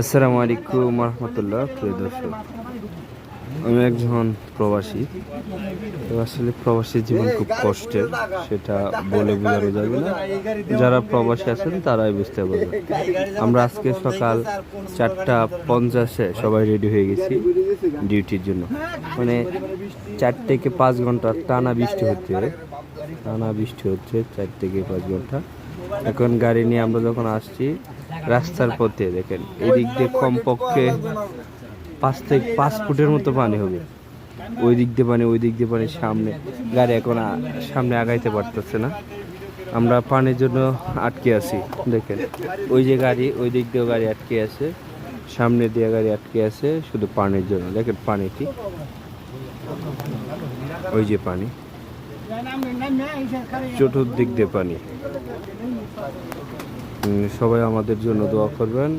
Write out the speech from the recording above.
আসসালামু আলাইকুম রহমতুল্লাহ। প্রিয় দর্শক, আমি একজন প্রবাসী। তো আসলে প্রবাসী জীবন খুব কষ্টের, সেটা বলে বোঝানো যাবে না। যারা প্রবাসী আছেন তারাই বুঝতে পারবেন। আমরা আজকে সকাল 4:50 সবাই রেডি হয়ে গেছি ডিউটির জন্য। মানে 4 থেকে 5 ঘন্টা টানা বৃষ্টি হচ্ছে, 4 থেকে 5 ঘন্টা। এখন গাড়ি নিয়ে আমরা যখন আসছি রাস্তার পথে দেখেন এদিক দিয়ে কমপক্ষে 5 ফুটের মতো পানি হবে। ওই দিক দিয়ে পানি, ওই দিক দিয়ে পানি, সামনে গাড়ি এখন সামনে আগাইতে পারতেছে না। আমরা পানির জন্য আটকে আছি। দেখেন ওই যে গাড়ি, ওই দিক দিয়েও গাড়ি আটকে আছে, সামনে দিয়ে গাড়ি আটকে আছে শুধু পানির জন্য। দেখেন পানিটি, ওই যে পানি, চতুর্দিক দিয়ে পানি। সবাই আমাদের জন্য দোয়া করবেন।